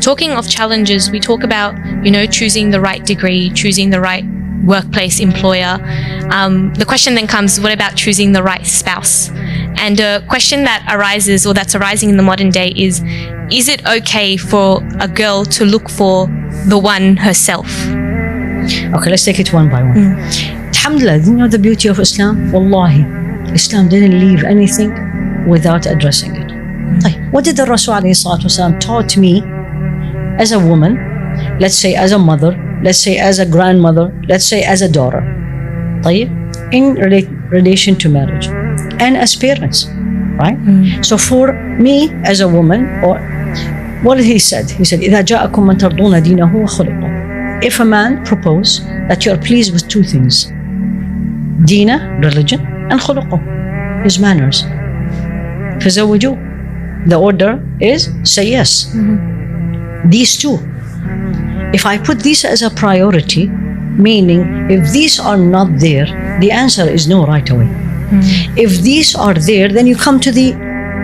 talking of challenges, we talk about, choosing the right degree, choosing the right workplace employer. The question then comes, what about choosing the right spouse? And a question that arises, or that's arising in the modern day, is it okay for a girl to look for the one herself? Okay, let's take it one by one. Alhamdulillah, the beauty of Islam? Wallahi, Islam didn't leave anything without addressing it. What did the Rasul ﷺ taught me as a woman, let's say as a mother, let's say as a grandmother, let's say as a daughter, in relation to marriage and as parents, right? So for me as a woman, or what did he said? He said, إِذَا جَاءَكُم مَّن تَرْضُونَ دِينَهُ وَخُلُقَهُ. If a man propose that you are pleased with two things, dina, religion, and khuluqah, his manners, فَزَوِّجُوهُ. The order is say yes. These two. If I put these as a priority, meaning if these are not there, the answer is no right away. If these are there, then you come to the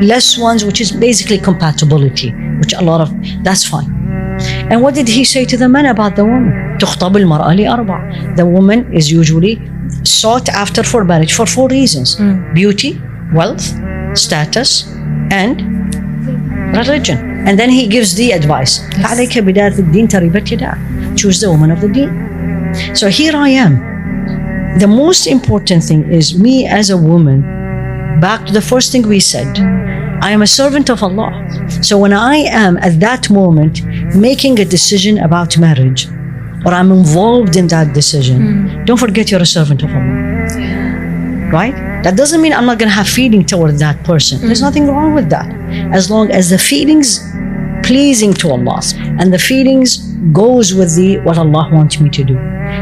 less ones, which is basically compatibility, which that's fine. And what did he say to the man about the woman? تُخْطَبُ الْمَرْأَ لِأَرْبَعٍ. The woman is usually sought after for marriage for 4 reasons. Beauty, wealth, status, and religion. And then he gives the advice. فَعَلَيْكَ بِذَاتِ الدِّينِ تَرِبَتْ يَدَاكَ. Choose the woman of the deen. So here I am. The most important thing is me as a woman, back to the first thing we said, I am a servant of Allah. So when I am at that moment making a decision about marriage, or I'm involved in that decision, don't forget you're a servant of Allah. Right? That doesn't mean I'm not going to have feeling toward that person. There's nothing wrong with that. As long as the feelings pleasing to Allah and the feelings goes with what Allah wants me to do.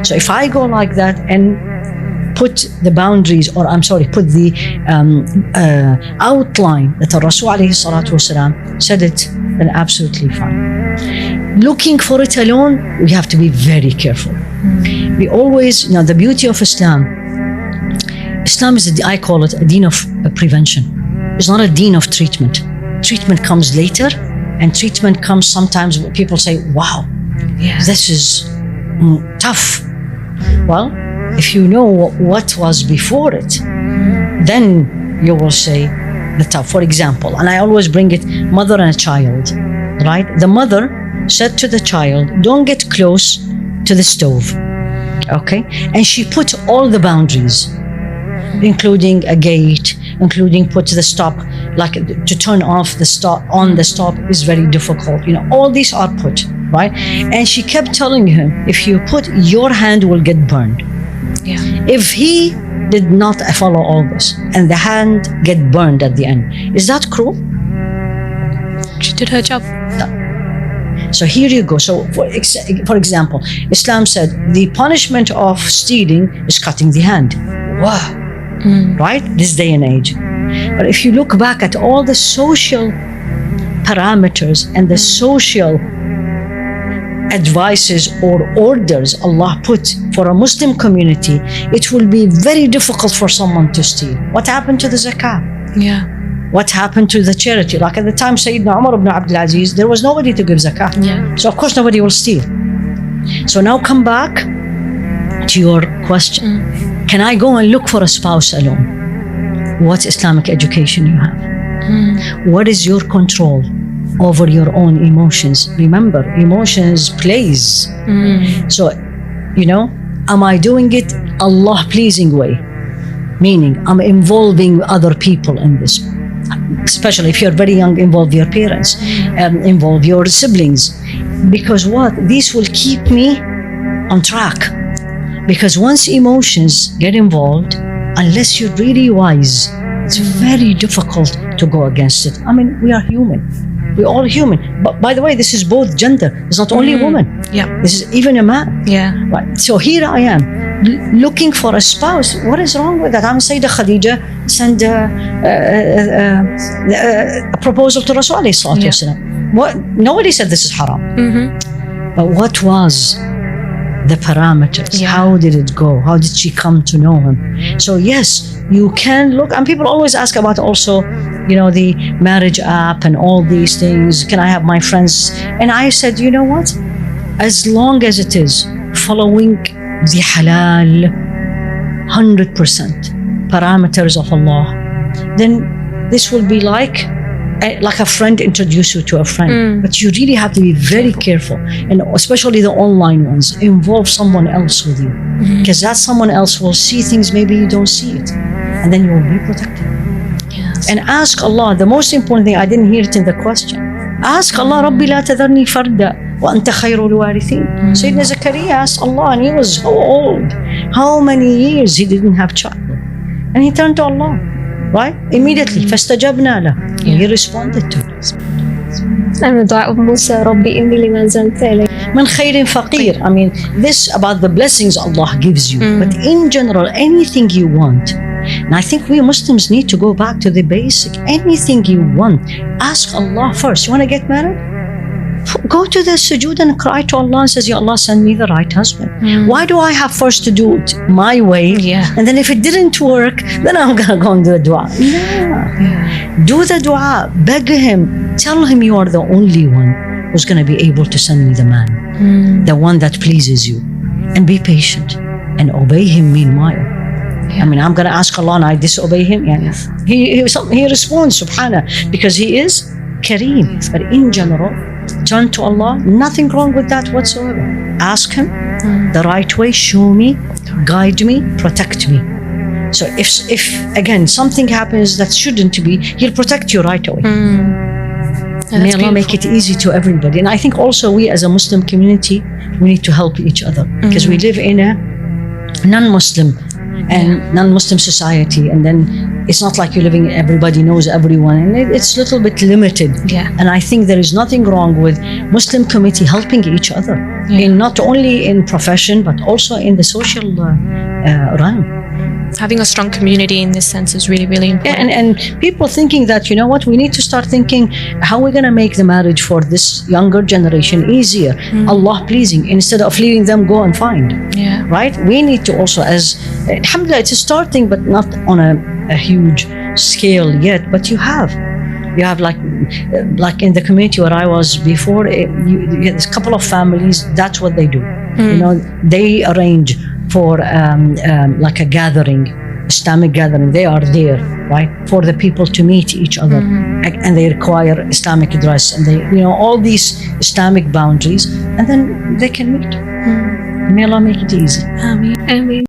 So if I go like that and put the boundaries, or put the outline that the Rasul ﷺ said it, then absolutely fine. Looking for it alone, we have to be very careful. We always, the beauty of Islam is, I call it a deen of prevention. It's not a deen of treatment. Treatment comes later, and treatment comes sometimes when people say, wow, this is tough. Well, if you know what was before it, then you will say the tough. For example, and I always bring it, mother and a child, right? The mother said to the child, don't get close to the stove, okay? And she put all the boundaries, including a gate, including put the stop, like to turn off the stop, on the stop is very difficult. All these are put, right? And she kept telling him, if you put, your hand will get burned. If he did not follow all this and the hand get burned at the end, is that cruel? She did her job. So here you go. So for example, Islam said the punishment of stealing is cutting the hand. Wow. Right? This day and age. But if you look back at all the social parameters and the social advices or orders Allah put for a Muslim community, it will be very difficult for someone to steal. What happened to the zakah? What happened to the charity? Like at the time Sayyidina Umar ibn Abdul Aziz, there was nobody to give zakah. So of course nobody will steal. So now come back to your question. Can I go and look for a spouse alone? What Islamic education you have? What is your control over your own emotions? Remember, emotions plays. So, am I doing it Allah pleasing way? Meaning, I'm involving other people in this. Especially if you're very young, involve your parents, involve your siblings. Because what? This will keep me on track. Because once emotions get involved, unless you're really wise, it's very difficult to go against it. I mean, we are human. We're all human. But by the way, this is both gender. It's not only a woman. This is even a man. Right. So here I am, looking for a spouse. What is wrong with that? I'm Sayyidah Khadija sent a proposal to Rasul What? Nobody said this is haram. But what was the parameters. Yeah. How did it go? How did she come to know him? So yes, you can look, and people always ask about also, the marriage app and all these things. Can I have my friends? And I said, you know what? As long as it is following the halal 100% parameters of Allah, then this will be like a friend introduce you to a friend. But you really have to be very careful, and especially the online ones, involve someone else with you, because that someone else will see things maybe you don't see it, and then you will be protected. Yes. And ask Allah. The most important thing, I didn't hear it in the question. Ask Allah, Rabbi la tadharni farda wa anta khayrul warithin. Sayyidina Zakaria asked Allah, and he was so old. How many years he didn't have child? And he turned to Allah, right? Immediately. فَاسْتَجَبْنَا لَهُ. And he responded to it. And the dua of Musa, Rabbi inni lima anzalta ilayya من خير فقير. I mean, this about the blessings Allah gives you. But in general, anything you want. And I think we Muslims need to go back to the basic. Anything you want, ask Allah first. You want to get married? Go to the sujood and cry to Allah and says, Ya Allah, send me the right husband. Why do I have first to do it my way? Yeah. And then if it didn't work, then I'm going to go and do a dua. No. Yeah. Do the dua. Beg him. Tell him you are the only one who's going to be able to send me the man. The one that pleases you. And be patient. And obey him meanwhile. I mean, I'm going to ask Allah and I disobey him. Yeah. He responds, subhanah, because he is Kareem. But in general, turn to Allah, nothing wrong with that whatsoever. Ask him the right way, show me, guide me, protect me. So if again something happens that shouldn't be, he'll protect you right away. May Allah make it easy to everybody. And I think also we as a Muslim community, we need to help each other, because we live in a non-Muslim and non-Muslim society, and then it's not like you're living, everybody knows everyone, and it's a little bit limited. Yeah. And I think there is nothing wrong with Muslim community helping each other, in not only in profession but also in the social realm. Having a strong community in this sense is really, really important. And people thinking that, you know what, we need to start thinking how we're going to make the marriage for this younger generation easier, Allah pleasing, instead of leaving them go and find. Yeah. Right? We need to also, as alhamdulillah, it's starting, but not on a huge scale yet, but you have like in the community where I was before, there's a couple of families, that's what they do. They arrange for like a gathering, Islamic gathering. They are there, right, for the people to meet each other, and they require Islamic dress, and they, all these Islamic boundaries, and then they can meet. May Allah make it easy. Ameen. Ameen.